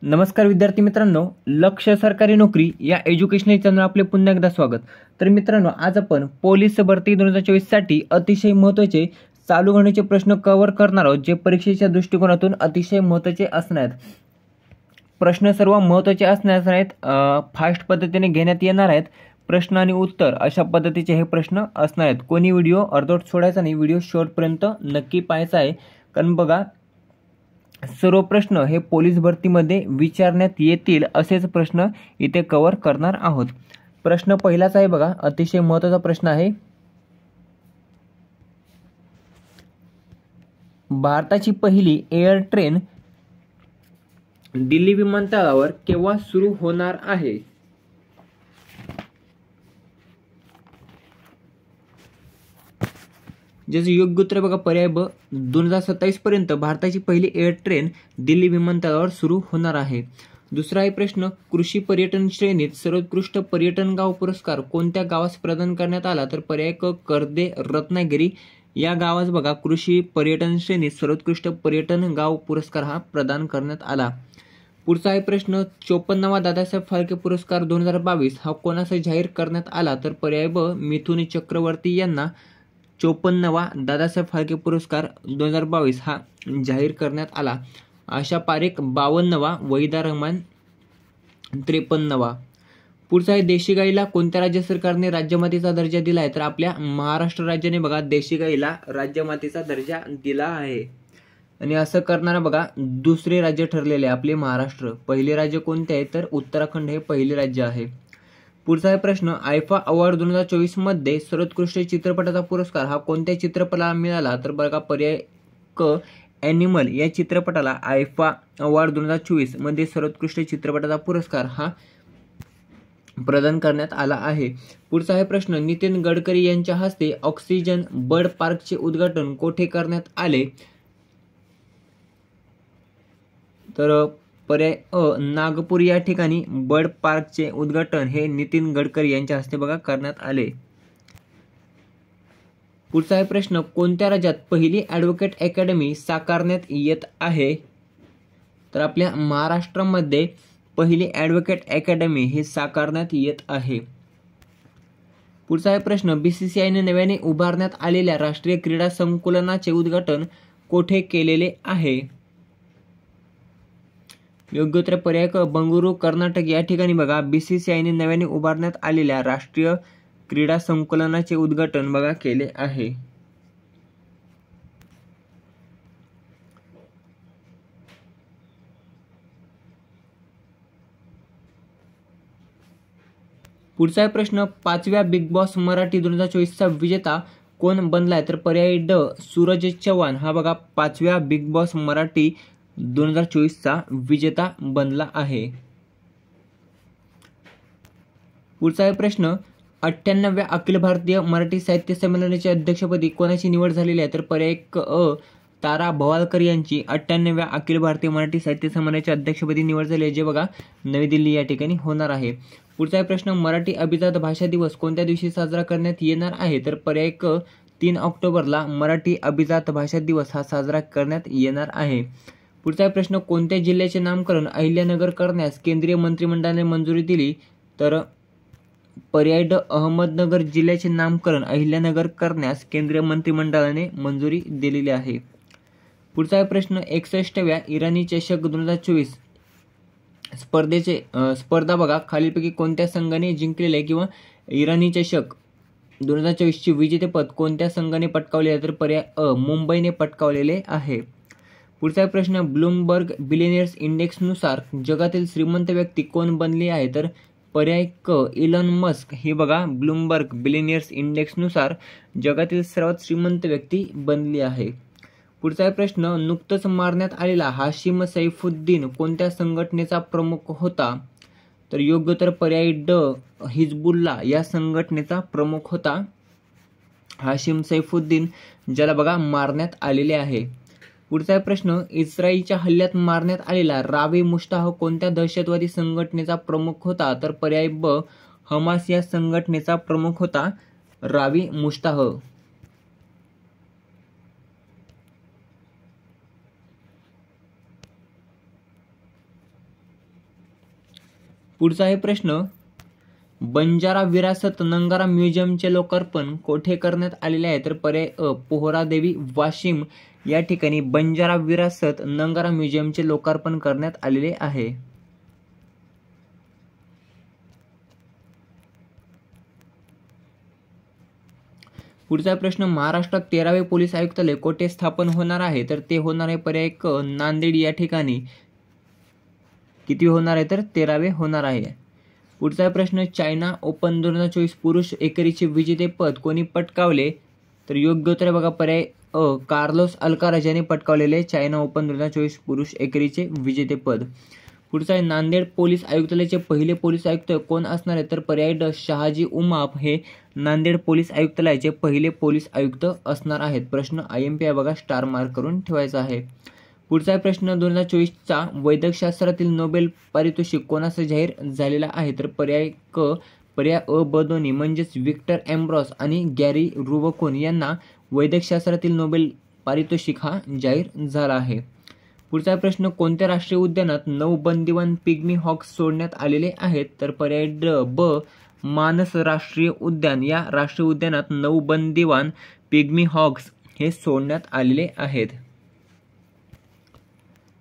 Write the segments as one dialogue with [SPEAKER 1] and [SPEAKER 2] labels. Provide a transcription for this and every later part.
[SPEAKER 1] नमस्कार विद्यार्थी मित्रांनो, लक्ष सरकारी नोकरी या एज्युकेशनल चॅनल आपले पुन्हा एकदा स्वागत। तर मित्रांनो, आज आपण पोलीस भरती 2024 साठी अतिशय महत्त्वाचे चालू घडण्याचे प्रश्न कव्हर करणार आहोत, जे परीक्षेच्या दृष्टिकोनातून अतिशय महत्त्वाचे असणार आहेत। प्रश्न सर्व महत्त्वाचे असणार आहेत, फास्ट पद्धतीने घेण्यात येणार आहेत। प्रश्न आणि उत्तर अशा पद्धतीचे हे प्रश्न असणार आहेत। कोणी व्हिडिओ अर्धवट सोडायचा नाही, व्हिडिओ शेवटपर्यंत नक्की पाहायचा आहे। कारण बघा, सर्व प्रश्न हे पोलीस भरतीमध्ये विचारण्यात येतील असेच प्रश्न इथे कव्हर करणार आहोत। प्रश्न पहिलाच आहे बघा, अतिशय महत्त्वाचा प्रश्न आहे। भारताची पहिली एअर ट्रेन दिल्ली विमानतळावर केव्हा सुरू होणार आहे? ज्याचे योग्य उत्तर बघा, पर्याय ब, 2027 पर्यंत भारताची पहिली एअर ट्रेन दिल्ली विमानतळावर सुरू होणार आहे। दुसरा आहे प्रश्न, कृषी पर्यटन श्रेणीत सर्वोत्कृष्ट पर्यटन गाव पुरस्कार कोणत्या गावास प्रदान करण्यात आला? तर पर्याय क, कर्दे रत्नागिरी या गावास बघा कृषी पर्यटन श्रेणीत सर्वोत्कृष्ट पर्यटन गाव पुरस्कार हा प्रदान करण्यात आला। पुढचा आहे प्रश्न, 54वा दादासाहेब फाळके पुरस्कार 2022 हा कोणास जाहीर करण्यात आला? तर पर्याय ब, मिथुन चक्रवर्ती यांना 54वा दादासाहेब फाळके पुरस्कार 2022 हा जाहीर करण्यात आला। आशा पारेख 52वा, वहिदा रहमान 53वा। पुढचा आहे, देशी गाईला कोणत्या राज्य सरकारने राज्यमातेचा दर्जा दिला आहे? तर आपल्या महाराष्ट्र राज्याने बघा देशी गाईला राज्यमातेचा दर्जा दिला आहे। आणि असं करणारा बघा दुसरे राज्य ठरलेले आपले महाराष्ट्र। पहिले राज्य कोणते आहे? तर उत्तराखंड हे पहिले राज्य आहे। पुढचा आहे प्रश्न, आयफा अवॉर्ड 2024 मध्ये सर्वोत्कृष्ट चित्रपटाचा पुरस्कार हा कोणत्या चित्रपटाला मिळाला? तर बघा पर्याय क, ॲनिमल या चित्रपटाला आयफा अवॉर्ड 2024 मध्ये सर्वोत्कृष्ट चित्रपटाचा पुरस्कार हा प्रदान करण्यात आला आहे। पुढचा आहे प्रश्न, नितीन गडकरी यांच्या हस्ते ऑक्सिजन बर्ड पार्कचे उद्घाटन कोठे करण्यात आले? तर पर्याय अ, नागपूर या ठिकाणी बर्ड पार्कचे उद्घाटन हे नितीन गडकरी यांच्या हस्ते बघा करण्यात आले। पुढचा आहे प्रश्न, कोणत्या राज्यात पहिली ॲडव्होकेट अकॅडमी साकारण्यात येत आहे? तर आपल्या महाराष्ट्रामध्ये पहिली ॲडव्होकेट अकॅडमी हे साकारण्यात येत आहे। पुढचा आहे प्रश्न, बीसीसीआयने नव्याने उभारण्यात आलेल्या राष्ट्रीय क्रीडा संकुलाचे उद्घाटन कोठे केलेले आहे? योग्य उत्तर पर्याय क, बंगळुरू कर्नाटक या ठिकाणी बघा बीसीसीआयने नव्याने उभारण्यात आलेल्या राष्ट्रीय क्रीडा संकुलाचे उद्घाटन बघा केले आहे। पुढचा आहे प्रश्न, 5व्या बिग बॉस मराठी 2024 चा विजेता कोण बनलाय? तर पर्याय ड, सूरज चव्हाण हा बघा 5व्या बिग बॉस मराठी 2024 चा विजेता बनला आहे। पुढचा आहे प्रश्न, 98व्या अखिल भारतीय मराठी साहित्य संमेलनाच्या अध्यक्षपदी कोणाची निवड झालेली आहे? तर पर्याय क, अ, तारा भवालकर यांची 98व्या अखिल भारतीय मराठी साहित्य संमेलनाच्या अध्यक्षपदी निवड झाली आहे, जे बघा नवी दिल्ली या ठिकाणी होणार आहे। पुढचा आहे प्रश्न, मराठी अभिजात भाषा दिवस कोणत्या दिवशी साजरा करण्यात येणार आहे? तर पर्याय क, 3 ऑक्टोबरला मराठी अभिजात भाषा दिवस हा साजरा करण्यात येणार आहे। पुढचा प्रश्न, कोणत्या जिल्ह्याचे नामकरण अहिल्यानगर करण्यास केंद्रीय मंत्रिमंडळाने मंजुरी दिली? तर पर्याय ड, अहमदनगर जिल्ह्याचे नामकरण अहिल्यानगर करण्यास केंद्रीय मंत्रिमंडळाने मंजुरी दिलेली आहे। पुढचा प्रश्न, 61व्या इराणी चषक 2024 स्पर्धा बघा खालीलपैकी कोणत्या संघाने जिंकलेले आहे किंवा इराणी चषक 2024 चे विजेतेपद कोणत्या संघाने पटकावले आहे? तर पर्याय अ, मुंबईने पटकावलेले आहे। पुढचा प्रश्न, ब्लूमबर्ग बिलियनियर्स इंडेक्सनुसार जगातील श्रीमंत व्यक्ती कोण बनली आहे? तर पर्याय क, इलॉन मस्क हे बघा ब्लूमबर्ग बिलियनियर्स इंडेक्सनुसार जगातील सर्वात श्रीमंत व्यक्ती बनली आहे। पुढचा प्रश्न, नुकतंच मारण्यात आलेला हाशिम सैफुद्दीन कोणत्या संघटनेचा प्रमुख होता? तर योग्य उत्तर पर्याय ड, हिजबुल्ला या संघटनेचा प्रमुख होता हाशिम सैफुद्दीन, ज्याला बघा मारण्यात आलेले आहे। पुढचा प्रश्न, इस्रायलच्या हल्ल्यात मारण्यात आलेला रावी मुश्ताह कोणत्या दहशतवादी संघटनेचा प्रमुख होता? तर पर्याय ब, हमास या संघटनेचा प्रमुख होता रावी मुश्ताह। पुढचा आहे प्रश्न, बंजारा विरासत नंगारा म्युझियमचे लोकार्पण कोठे करण्यात आलेले आहे? तर पर्याय अ, पोहरादेवी वाशिम या ठिकाणी बंजारा विरासत नंगारा म्युझियमचे लोकार्पण करण्यात आलेले आहे. पुढचा प्रश्न, महाराष्ट्रात 13वे पोलीस आयुक्तालय कोठे स्थापन होणार आहे? तर ते होणार आहे पर्याय क, नांदेड या ठिकाणी. किती होणार आहे? तर 13वे होणार आहे. पुढचा प्रश्न, चायना ओपन 2024 पुरुष एकेरीचे विजेतेपद कोणी पटकावले? तर योग्य उत्तर आहे बघा पर्याय अ, कार्लोस अल्काराज याने पटकावलेले चायना ओपन 2024 पुरुष एकेरीचे विजेतेपद. पुढचा आहे, नांदेड पोलीस आयुक्तालयाचे पहिले पोलीस आयुक्त कोण असणार आहे? तर पर्याय ड, शहाजी उमाप हे नांदेड पोलीस आयुक्तालयाचे पहिले पोलीस आयुक्त असणार आहेत. प्रश्न IMP आहे बघा, स्टार मार्क करून ठेवायचा आहे. पुढचा प्रश्न, 2024चा वैद्यकशास्त्रातील नोबेल पारितोषिक कोणास जाहीर झालेला आहे? तर पर्याय क, पर्याय अ, ब दोन्ही म्हणजेच विक्टर एम्ब्रॉस आणि गॅरी रुबकोन यांना वैद्यकशास्त्रातील नोबेल पारितोषिक हा जाहीर झाला आहे. पुढचा प्रश्न, कोणत्या राष्ट्रीय उद्यानात 9 बंदीवान पिग्मी हॉक्स सोडण्यात आलेले आहेत? तर पर्याय ड, ब, मानस राष्ट्रीय उद्यान. या राष्ट्रीय उद्यानात 9 बंदीवान पिग्मी हॉक्स हे सोडण्यात आलेले आहेत.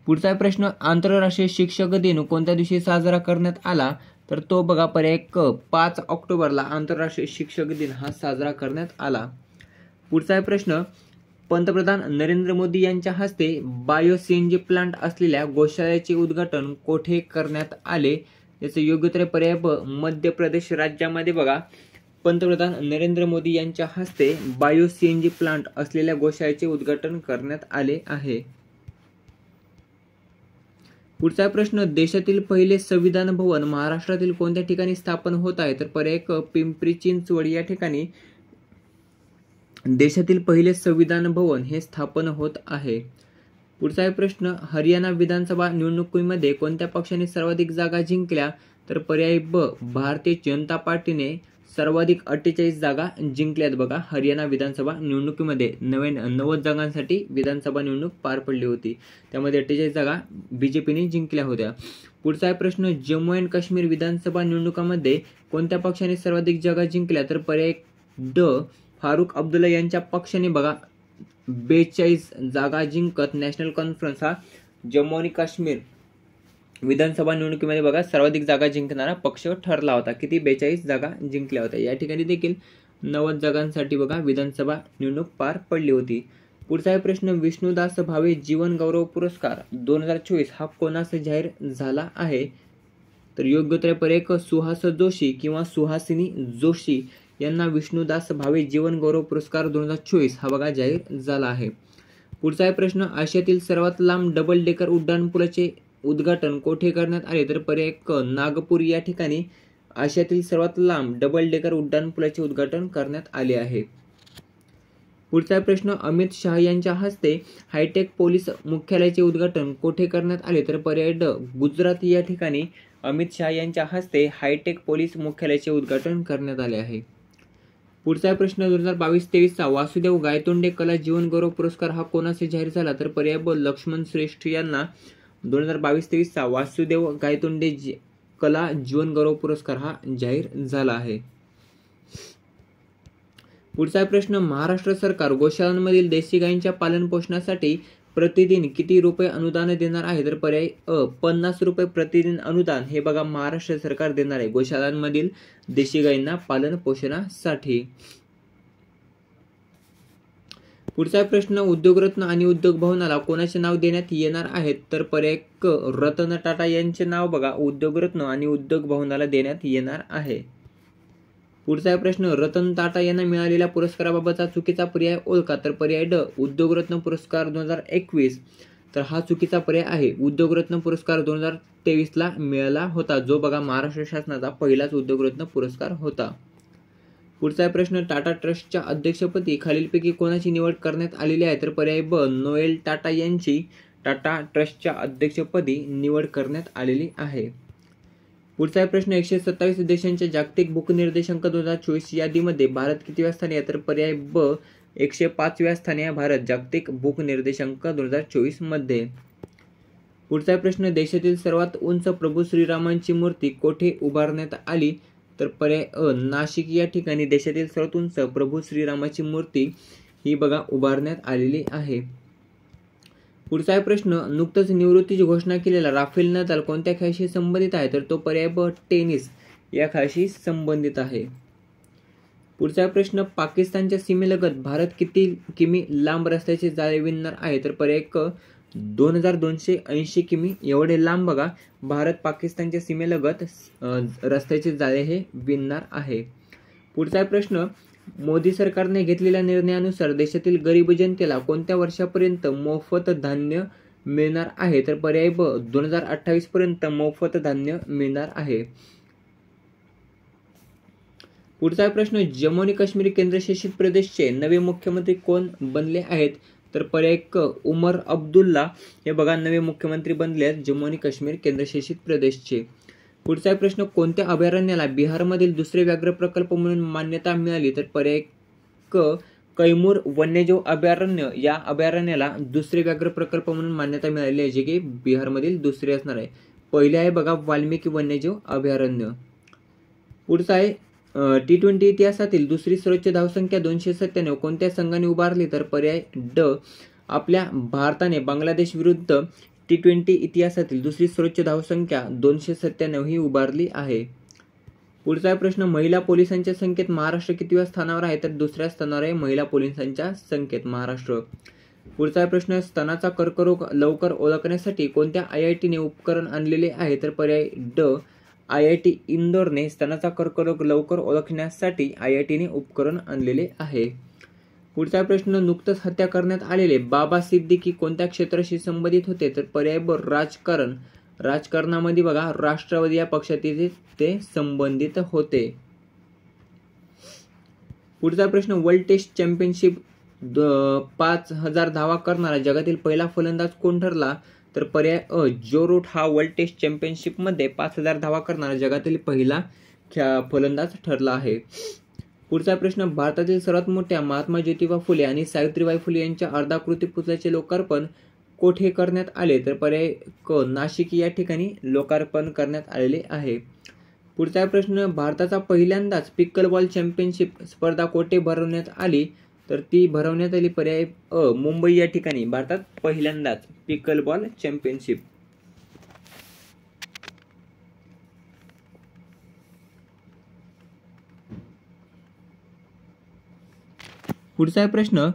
[SPEAKER 1] पुढचा प्रश्न, आंतरराष्ट्रीय शिक्षक दिन कोणत्या दिवशी साजरा करण्यात आला? तर तो बघा पर्याय क, 5 ऑक्टोबरला आंतरराष्ट्रीय शिक्षक दिन हा साजरा करण्यात आला. पुढचा प्रश्न, पंतप्रधान नरेंद्र मोदी यांच्या हस्ते बायो CNG प्लांट असलेल्या गोशाळेचे उद्घाटन कोठे करण्यात आले? याचे योग्य उत्तर पर्याय ब, मध्य प्रदेश राज्यामध्ये बघा पंतप्रधान नरेंद्र मोदी यांच्या हस्ते बायो CNG प्लांट असलेल्या गोशाळेचे उद्घाटन करण्यात आले आहे. पुढचा प्रश्न, देशातील पहिले संविधान भवन महाराष्ट्रातील कोणत्या ठिकाणी स्थापन होत आहे? तर पर्याय क, पिंपरी चिंचवड या ठिकाणी देशातील पहिले संविधान भवन हे स्थापन होत आहे. पुढचा प्रश्न, हरियाणा विधानसभा निवडणुकीमध्ये कोणत्या पक्षाने सर्वाधिक जागा जिंकल्या? तर पर्याय ब, भारतीय जनता पार्टीने सर्वाधिक 48 जागा जिंकल्यात बघा. हरियाणा विधानसभा निवडणुकीमध्ये 90 जागांसाठी विधानसभा निवडणूक पार पडली होती, त्यामध्ये 48 जागा BJPने जिंकल्या होत्या. पुढचा प्रश्न, जम्मू अँड काश्मीर विधानसभा निवडणुकामध्ये कोणत्या पक्षाने सर्वाधिक जागा जिंकल्या? तर पर्याय ड, फारुख अब्दुल्ला यांच्या पक्षाने बघा 42 जागा जिंकत नॅशनल कॉन्फरन्स हा जम्मू आणि काश्मीर विधानसभा निवडणुकीमध्ये बघा सर्वाधिक जागा जिंकणारा पक्ष ठरला होता. किती? 42 जागा जिंकल्या होत्या. या ठिकाणी देखील 90 जागांसाठी बघा विधानसभा निवडणूक पार पडली होती. पुढचा प्रश्न, विष्णुदास भावे जीवन गौरव पुरस्कार 2024 हा कोणास जाहीर झाला आहे? तर योग्य उत्तर पर्याय क, सुहास जोशी किंवा सुहासिनी जोशी यांना विष्णुदास भावे जीवन गौरव पुरस्कार 2024 हा बघा जाहीर झाला आहे. पुढचा प्रश्न, आशियातील सर्वात लांब डबल डेकर उड्डाणपुलाचे उद्घाटन कोठे करण्यात आले? तर पर्याय क, नागपूर या ठिकाणी आशियातील सर्वात लांब डबल डेकर उड्डाणपुलाचे उद्घाटन करण्यात आले आहे. पुढचा प्रश्न, अमित शहा यांच्या हस्ते हायटेक पोलीस मुख्यालयाचे उद्घाटन कोठे करण्यात आले? तर पर्याय ड, गुजरात या ठिकाणी अमित शहा यांच्या हस्ते हायटेक पोलीस मुख्यालयाचे उद्घाटन करण्यात आले आहे. पुढचा प्रश्न, 2022-23चा वासुदेव गायतोंडे कला जीवन गौरव पुरस्कार हा कोणास जाहीर झाला? तर पर्याय ब, लक्ष्मण श्रेष्ठ यांना 2022-23चा वासुदेव गायतोंडे कला जीवन गौरव पुरस्कार हा जाहीर झाला आहे. पुढचा प्रश्न, महाराष्ट्र सरकार गोशाळांमधील देशी गायींच्या पालन पोषणासाठी प्रतिदिन किती रुपये अनुदान देणार आहे? तर पर्याय अ, 50 रुपये प्रतिदिन अनुदान हे बघा महाराष्ट्र सरकार देणार आहे गोशाळांमधील देशी गायींना पालन पोषणासाठी. पुढचा प्रश्न, उद्योगरत्न आणि उद्योग भवनाला कोणाचे नाव देण्यात येणार आहेत? तर पर्याय क, रतन टाटा यांचे नाव बघा उद्योगरत्न आणि उद्योग भवनाला देण्यात येणार आहे. पुढचा प्रश्न, रतन टाटा यांना मिळालेल्या पुरस्काराबाबतचा चुकीचा पर्याय ओळखा. तर पर्याय ड, उद्योगरत्न पुरस्कार 2021 तर हा चुकीचा पर्याय आहे. उद्योगरत्न पुरस्कार 2023 ला मिळाला होता, जो बघा महाराष्ट्र शासनाचा पहिलाच उद्योगरत्न पुरस्कार होता. पुढचा प्रश्न, टाटा ट्रस्टच्या अध्यक्षपदी खालीलपैकी कोणाची निवड करण्यात आलेली आहे? तर पर्याय ब, नोएल टाटा यांची टाटा ट्रस्टच्या अध्यक्षपदी निवड करण्यात आलेली आहे. पुढचा प्रश्न, 127 देशांच्या जागतिक भूक निर्देशांक 2024 यादीमध्ये भारत कितव्या स्थानी आहे? तर पर्याय ब, 105व्या स्थानी आहे भारत जागतिक भूक निर्देशांक 2024 मध्ये. पुढचा प्रश्न, देशातील सर्वात उंच प्रभू श्रीरामांची मूर्ती कोठे उभारण्यात आली? तर पर्याय अ, नाशिक या ठिकाणी देशातील सर्वात उंच प्रभू श्रीरामाची मूर्ती ही बघा उभारण्यात आलेली आहे. पुढचा प्रश्न, नुकतंच निवृत्तीची घोषणा केलेला राफेल नदाल कोणत्या खेळाशी संबंधित आहे? तर तो पर्याय ब, टेनिस या खेळाशी संबंधित आहे. पुढचा प्रश्न, पाकिस्तानच्या सीमेलगत भारत किती किमी लांब रस्त्याचे जाळे विणणार आहे? तर पर्याय क, 2280 किमी एवढे लांब बघा भारत पाकिस्तानच्या सीमेलगत रस्त्याचे जाळे हे विणणार आहे. पुढचा प्रश्न, मोदी सरकारने घेतलेल्या निर्णयानुसार देशातील गरीब जनतेला कोणत्या वर्षापर्यंत मोफत धान्य मिळणार आहे? तर पर्याय ब, 2028 पर्यंत मोफत धान्य मिळणार आहे. पुढचा प्रश्न, जम्मू आणि काश्मीर केंद्रशासित प्रदेशचे नवे मुख्यमंत्री कोण बनले आहेत? तर पर्याय क, उमर अब्दुल्ला हे बघा नवे मुख्यमंत्री बनले आहेत जम्मू आणि काश्मीर केंद्रशासित प्रदेशचे. पुढचा प्रश्न, कोणत्या अभयारण्याला बिहारमधील दुसरे व्याघ्र प्रकल्प म्हणून मान्यता मिळाली? तर पर्याय क, कैमूर वन्यजीव अभयारण्य या अभयारण्याला दुसरे व्याघ्र प्रकल्प म्हणून मान्यता मिळाली आहे, जे की बिहारमधील दुसरे असणार आहे. पहिले आहे बघा वाल्मिकी वन्यजीव अभयारण्य. पुढचा आहे T20 इतिहासातील दुसरी सर्वोच्च धावसंख्या 297 कोणत्या संघाने उभारली? तर पर्याय ड, आपल्या भारताने बांगलादेश विरुद्ध T20 इतिहासातील दुसरी सर्वोच्च धावसंख्या 297 ही उभारली आहे. पुढचा प्रश्न, महिला पोलिसांच्या संख्येत महाराष्ट्र कितव्या स्थानावर आहे? तर दुसऱ्या स्थानावर आहे महिला पोलिसांच्या संख्येत महाराष्ट्र. पुढचा प्रश्न, स्तनाचा कर्करोग लवकर ओळखण्यासाठी कोणत्या IIT ने उपकरण आणलेले आहे? तर पर्याय ड, IIT इंदोरने स्तनाचा कर्करोग लवकर ओळखण्यासाठी IIT ने उपकरण आणलेले आहे. पुढचा प्रश्न, नुकतंच हत्या करण्यात आलेले बाबा सिद्दीकी कोणत्या क्षेत्राशी संबंधित होते? तर पर्याय ब, राजकारण. राजकारणामध्ये बघा राष्ट्रवादी या पक्षाचे ते संबंधित होते. पुढचा प्रश्न, वर्ल्ड टेस्ट चॅम्पियनशिप 5000 धावा करणारा जगातील पहिला फलंदाज कोण ठरला? तर पर्याय अ, जो रूट हा वर्ल्ड टेस्ट चॅम्पियनशिप मध्ये 5000 धावा करणारा जगातील पहिला फलंदाज ठरला आहे. पुढचा प्रश्न, भारतातील सर्वात मोठ्या महात्मा ज्योतिबा फुले आणि सावित्रीबाई फुले यांच्या अर्धाकृती पुतळ्याचे लोकार्पण कोठे करण्यात आले? तर पर्याय क, नाशिक या ठिकाणी लोकार्पण करण्यात आलेले आहे. पुढचा प्रश्न, भारताचा पहिल्यांदाच पिकलबॉल चॅम्पियनशिप स्पर्धा कोठे भरवण्यात आली? तर ती भरवण्यात आली पर्याय अ, मुंबई या ठिकाणी भारतात पहिल्यांदाच पिकलबॉल चॅम्पियनशिप. पुढचा प्रश्न,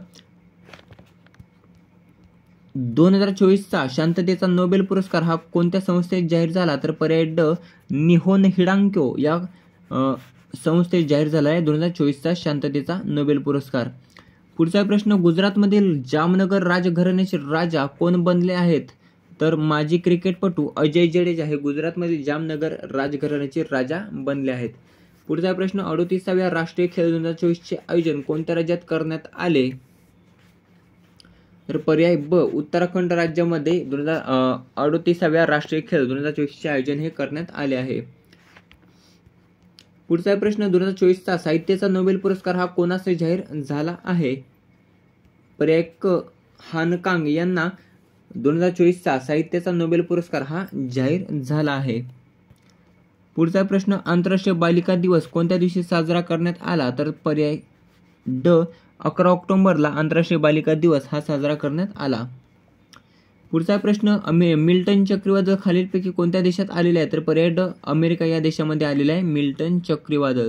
[SPEAKER 1] 2024चा शांततेचा नोबेल पुरस्कार हा कोणत्या संस्थेत जाहीर झाला? तर पर्याय ड, निहोन हिडांक्यो या संस्थेत जाहीर झाला आहे 2024चा शांततेचा नोबेल पुरस्कार. पुढचा प्रश्न, गुजरातमधील जामनगर राजघराण्याचे राजा कोण बनले आहेत? तर माजी क्रिकेटपटू अजय जडेजा हे गुजरातमधील जामनगर राजघराण्याचे राजा बनले आहेत. पुढचा प्रश्न, 38व्या राष्ट्रीय खेळ 2024चे आयोजन कोणत्या राज्यात करण्यात आले? तर पर्याय ब, उत्तराखंड राज्यामध्ये 38व्या राष्ट्रीय खेळ 2024चे आयोजन हे करण्यात आले आहे. पुढचा प्रश्न, 2024चा साहित्याचा नोबेल पुरस्कार हा कोणास जाहीर झाला आहे? पर्याय क, हानकांग यांना 2024चा साहित्याचा नोबेल पुरस्कार हा जाहीर झाला आहे. पुढचा प्रश्न, आंतरराष्ट्रीय बालिका दिवस कोणत्या दिवशी साजरा करण्यात आला? तर पर्याय ड, 11 ऑक्टोबरला आंतरराष्ट्रीय बालिका दिवस हा साजरा करण्यात आला. पुढचा प्रश्न, मिल्टन चक्रीवादळ खालीलपैकी कोणत्या देशात आलेले आहे? तर पर्याय ड, अमेरिका या देशामध्ये आलेला आहे मिल्टन चक्रीवादळ.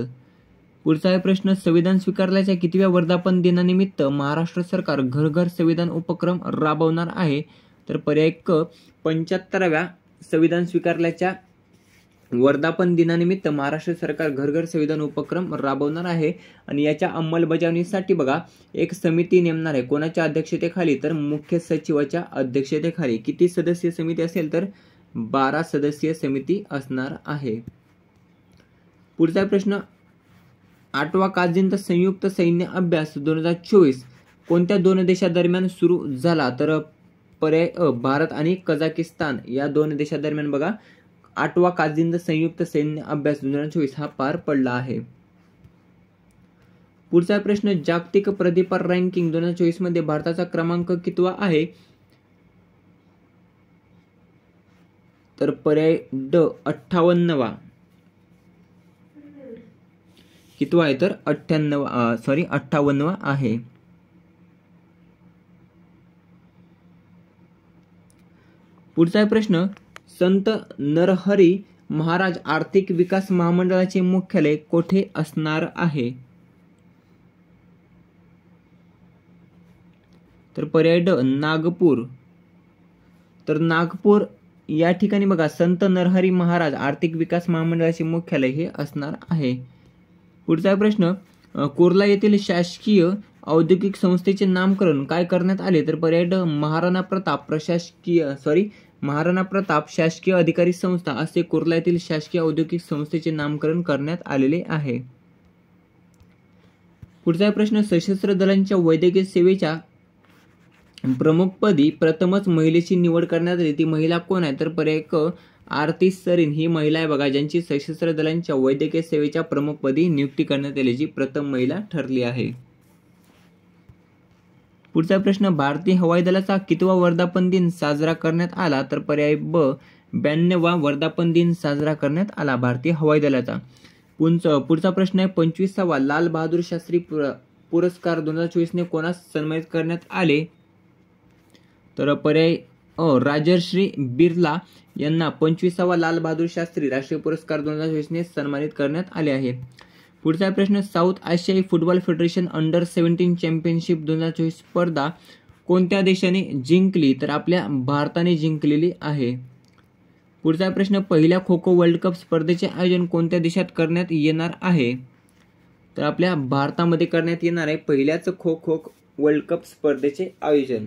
[SPEAKER 1] पुढचा प्रश्न, संविधान स्वीकारल्याच्या कितव्या वर्धापन दिनानिमित्त महाराष्ट्र सरकार घर घर संविधान उपक्रम राबवणार आहे? तर पर्याय क, 75व्या संविधान स्वीकारल्याच्या वर्धापन दिनानिमित्त महाराष्ट्र सरकार घर घर संविधान उपक्रम राबवणार आहे आणि याच्या अंमलबजावणीसाठी बघा एक समिती नेमणार आहे. कोणाच्या अध्यक्षतेखाली? तर मुख्य सचिवाच्या अध्यक्षतेखाली. किती सदस्यीय समिती असेल? तर 12 सदस्यीय समिती असणार आहे. पुढचा प्रश्न, 8वा काझीनचा संयुक्त सैन्य अभ्यास 2024 कोणत्या दोन देशांदरम्यान सुरू झाला? तर पर्याय अ, भारत आणि कझाकिस्तान या दोन देशांदरम्यान बघा 8वा काझीन संयुक्त सैन्य अभ्यास 2024 हा पार पडला आहे. पुढचा प्रश्न, जागतिक प्रतिभा रँकिंग 2024 मध्ये भारताचा क्रमांक कितवा आहे? तर पर्याय ड 58वा. कितवा आहे तर 58वा आहे. पुढचा प्रश्न, संत नरहरी महाराज आर्थिक विकास महामंडळाचे मुख्यालय कोठे असणार आहे? तर पर्याय ड नागपूर. तर नागपूर या ठिकाणी बघा संत नरहरी महाराज आर्थिक विकास महामंडळाचे मुख्यालय हे असणार आहे. पुढचा प्रश्न, कुर्ला येथील शासकीय औद्योगिक संस्थेचे नामकरण काय करण्यात आले? तर पर्याय ड महाराणा प्रताप शासकीय अधिकारी संस्था असे कुर्ला येथील शासकीय औद्योगिक संस्थेचे नामकरण करण्यात आलेले आहे. पुढचा प्रश्न, सशस्त्र दलांच्या वैद्यकीय सेवेच्या प्रमुखपदी प्रथमच महिलेची निवड करण्यात आली, ती महिला कोण आहे? तर पर्याय क आरती सरीन ही महिला आहे बघा, ज्यांची सशस्त्र दलांच्या वैद्यकीय सेवेच्या प्रमुखपदी नियुक्ती करण्यात आली, जी प्रथम महिला ठरली आहे. पुढचा प्रश्न, भारतीय हवाई दलाचा कितवा वर्धापन दिन साजरा करण्यात आला? तर पर्याय ब 92वा वर्धापन दिन साजरा करण्यात आला भारतीय हवाई दलाचा. पुढचा प्रश्न आहे 25वा लाल बहादूर शास्त्री पुरस्कार 2024 ने कोणास सन्मानित करण्यात आले? तर पर्याय राजर्षी बिर्ला यांना 25वा लाल बहादूर शास्त्री राष्ट्रीय पुरस्कार 2024 ने सन्मानित करण्यात आले आहे. पुढचा प्रश्न, साऊथ आशियाई फुटबॉल फेडरेशन अंडर 17 चॅम्पियनशिप 2024 स्पर्धा कोणत्या देशाने जिंकली? तर आपल्या भारताने जिंकलेली आहे. पुढचा प्रश्न, पहिल्या खो खो वर्ल्ड कप स्पर्धेचे आयोजन कोणत्या देशात करण्यात येणार आहे? तर आपल्या भारतामध्ये करण्यात येणार आहे पहिल्याच खो खो वर्ल्ड कप स्पर्धेचे आयोजन.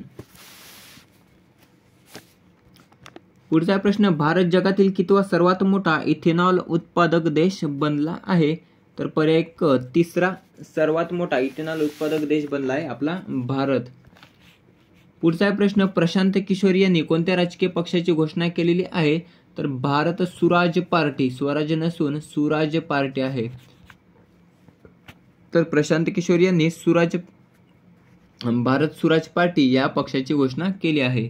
[SPEAKER 1] पुढचा प्रश्न, भारत जगातील कितवा सर्वात मोठा इथेनॉल उत्पादक देश बनला आहे? तर पर्याय क तिसरा सर्वात मोठा इथेनॉल उत्पादक देश बनला आहे आपला भारत. पुढचा प्रश्न, प्रशांत किशोर यांनी कोणत्या राजकीय पक्षाची घोषणा केलेली आहे? तर भारत सुराज पार्टी, स्वराज नसून सुराज पार्टी आहे. तर प्रशांत किशोर यांनी भारत सुराज पार्टी या पक्षाची घोषणा केली आहे.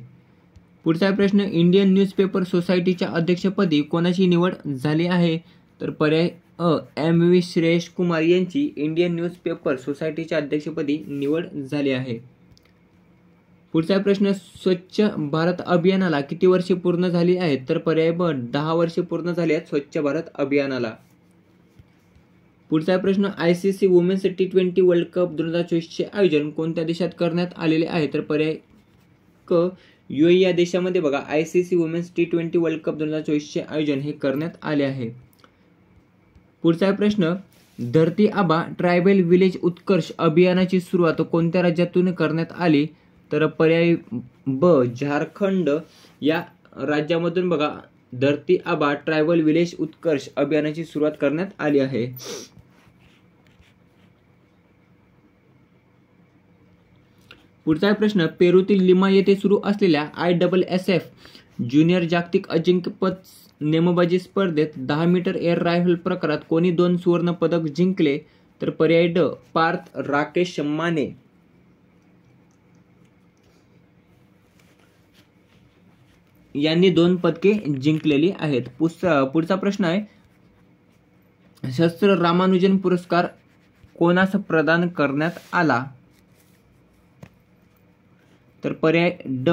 [SPEAKER 1] पुढचा प्रश्न, इंडियन न्यूजपेपर सोसायटीच्या अध्यक्षपदी कोणाची निवड झाली आहे? तर पर्याय एम.व्ही. श्रेयस कुमार यांची इंडियन न्यूजपेपर सोसायटीच्या अध्यक्षपदी निवड झाली आहे. पुढचा प्रश्न, स्वच्छ भारत अभियानाला किती वर्षे पूर्ण झाली आहेत? तर पर्याय ब 10 वर्षे पूर्ण झाली आहेत स्वच्छ भारत अभियानाला. पुढचा प्रश्न, ICC women's T20 world cup 2024चे आयोजन कोणत्या देशात करण्यात आलेले आहे? तर पर्याय क UAE या देशामध्ये बघा ICC women's T20 world cup 2024चे आयोजन हे करण्यात आले आहे. पुढचा प्रश्न, धरती आबा ट्रायबल विलेज उत्कर्ष अभियानाची सुरुवात कोणत्या राज्यातून करण्यात आली? तर पर्याय ब झारखंड या राज्यामधून बघा धरती आबा ट्रायबल विलेज उत्कर्ष अभियानाची सुरुवात करण्यात आली आहे. पुढचा प्रश्न, पेरूतील लिमा येथे सुरू असलेल्या ISSF ज्युनियर जागतिक अजिंक्यपद नेमबाजी स्पर्धेत 10 मीटर एअर रायफल प्रकारात कोणी 2 सुवर्ण पदक जिंकले? तर पर्याय ड पार्थ राकेश माने यांनी 2 पदके जिंकलेली आहेत. पुढचा प्रश्न आहे, शस्त्र रामानुजन पुरस्कार कोणास प्रदान करण्यात आला? तर पर्याय ड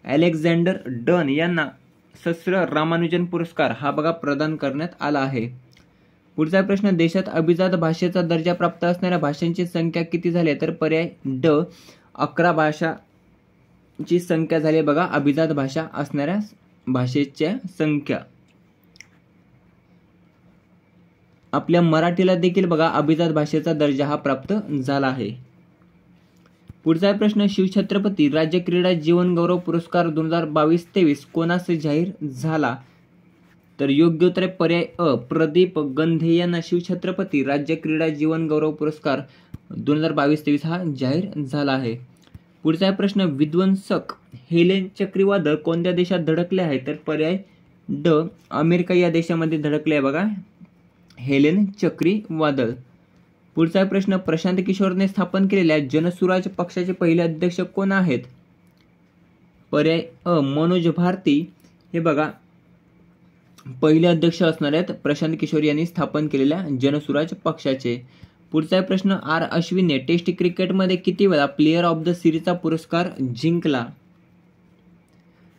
[SPEAKER 1] अलेक्झांडर डन यांना शस्त्र रामानुजन पुरस्कार हा बघा प्रदान करण्यात आला आहे. पुढचा प्रश्न, देशात अभिजात भाषेचा दर्जा प्राप्त असणाऱ्या भाषांची संख्या किती झाली? तर पर्याय ड 11 भाषांची संख्या झाली बघा अभिजात भाषा असणाऱ्या भाषेच्या संख्या. आपल्या मराठीला देखील बघा अभिजात भाषेचा दर्जा हा प्राप्त झाला आहे. पुढचा प्रश्न, शिवछत्रपती राज्य क्रीडा जीवन गौरव पुरस्कार 2022-23 कोणास जाहीर झाला? तर योग्य उत्तर पर्याय अ प्रदीप गंधे यांना शिवछत्रपती राज्य क्रीडा जीवन गौरव पुरस्कार 2022-23 हा जाहीर झाला आहे. पुढचा प्रश्न, विध्वंसक हेलेन चक्रीवादळ कोणत्या देशात धडकले आहे? तर पर्याय ड अमेरिका या देशामध्ये धडकले आहे बघा हेलेन चक्रीवादळ. पुढचा प्रश्न, प्रशांत किशोरने स्थापन केलेल्या जनसुराज पक्षाचे पहिले अध्यक्ष कोण आहेत? पर्याय अ मनोज भारती हे बघा पहिले अध्यक्ष असणार आहेत प्रशांत किशोर यांनी स्थापन केलेल्या जनसुराज पक्षाचे. पुढचा प्रश्न, आर अश्विनने टेस्ट क्रिकेटमध्ये किती वेळा प्लेयर ऑफ द सिरीजचा पुरस्कार जिंकला?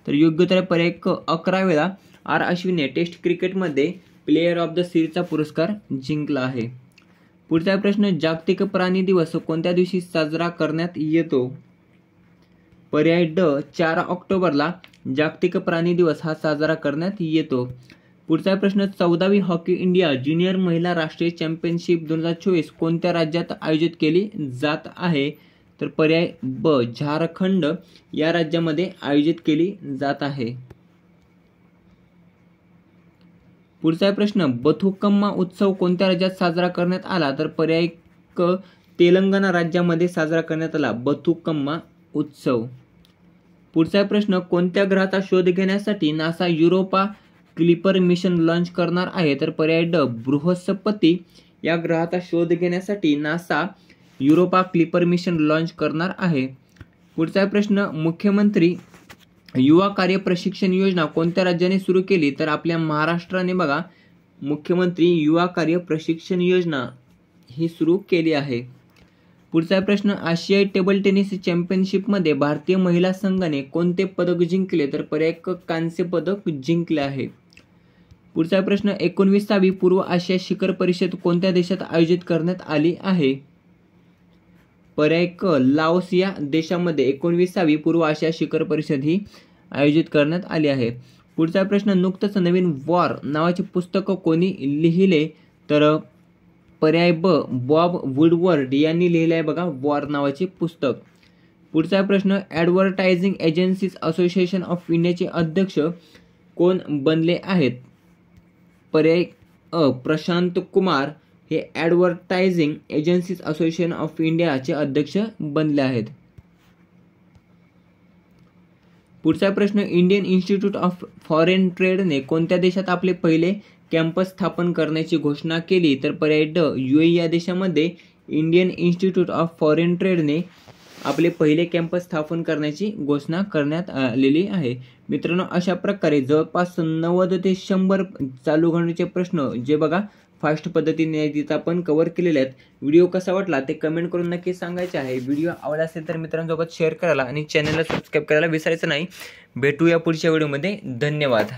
[SPEAKER 1] तर योग्य उत्तर पर्याय क 11 वेळा आर अश्विनने टेस्ट क्रिकेटमध्ये प्लेयर ऑफ द सिरीजचा पुरस्कार जिंकला आहे. पुढचा प्रश्न, जागतिक प्राणी दिवस कोणत्या दिवशी साजरा करण्यात येतो? पर्याय ड 4 ऑक्टोबरला जागतिक प्राणी दिवस हा साजरा करण्यात येतो. पुढचा प्रश्न, 14वी हॉकी इंडिया ज्युनियर महिला राष्ट्रीय चॅम्पियनशिप 2024 कोणत्या राज्यात आयोजित केली जात आहे? तर पर्याय ब झारखंड या राज्यामध्ये आयोजित केली जात आहे. पुढचा प्रश्न, बथुकम्मा उत्सव कोणत्या राज्यात साजरा करण्यात आला? तर पर्याय क तेलंगणा राज्यामध्ये साजरा करण्यात आला बथुकम्मा उत्सव. पुढचा प्रश्न, कोणत्या ग्रहाचा शोध घेण्यासाठी NASA Europa clipper mission launch करणार आहे? तर पर्याय ड बृहस्पती या ग्रहाचा शोध घेण्यासाठी NASA Europa clipper mission launch करणार आहे. पुढचा प्रश्न, मुख्यमंत्री युवा कार्य प्रशिक्षण योजना कोणत्या राज्याने सुरू केली? तर आपल्या महाराष्ट्राने बघा मुख्यमंत्री युवा कार्य प्रशिक्षण योजना ही सुरू केली आहे. पुढचा प्रश्न, आशियाई टेबल टेनिस चॅम्पियनशिपमध्ये भारतीय महिला संघाने कोणते पदक जिंकले? तर पर्याय क कांस्य पदक जिंकले आहे. पुढचा प्रश्न, 19वी पूर्व आशिया शिखर परिषद कोणत्या देशात आयोजित करण्यात आली आहे? पर्याय क लाओस या देशामध्ये 19वी पूर्व आशिया शिखर परिषद ही आयोजित करण्यात आली आहे. पुढचा प्रश्न, नुकतंच नवीन वॉर नावाचे पुस्तक कोणी लिहिले? तर पर्याय ब बॉब वुडवर्ड यांनी लिहिले आहे बघा वॉर नावाचे पुस्तक. पुढचा प्रश्न, ॲडव्हर्टायझिंग एजन्सीज असोसिएशन ऑफ इंडियाचे अध्यक्ष कोण बनले आहेत? पर्याय अ प्रशांत कुमार हे ॲडव्हर्टायझिंग एजन्सीज असोसिएशन ऑफ इंडियाचे अध्यक्ष बनले आहेत. पुढचा प्रश्न, इंडियन इन्स्टिट्यूट ऑफ फॉरेन ट्रेडने कोणत्या देशात आपले पहिले कॅम्पस स्थापन करण्याची घोषणा केली? तर पर्याय ड UAE या देशामध्ये इंडियन इन्स्टिट्यूट ऑफ फॉरेन ट्रेडने आपले पहिले कॅम्पस स्थापन करण्याची घोषणा करण्यात आलेली आहे. मित्रांनो, अशा प्रकारे जवळपास 90 ते 100 चालू घडामोडीचे प्रश्न जे बघा फास्ट पद्धतीने तिथं आपण कव्हर केलेले आहेत. व्हिडिओ कसा वाटला ते कमेंट करून नक्की सांगायचे आहे. व्हिडिओ आवडला असेल तर मित्रांसोबत शेअर करायला आणि चॅनलला सबस्क्राईब करायला विसरायचं नाही. भेटूया पुढच्या व्हिडिओमध्ये. धन्यवाद.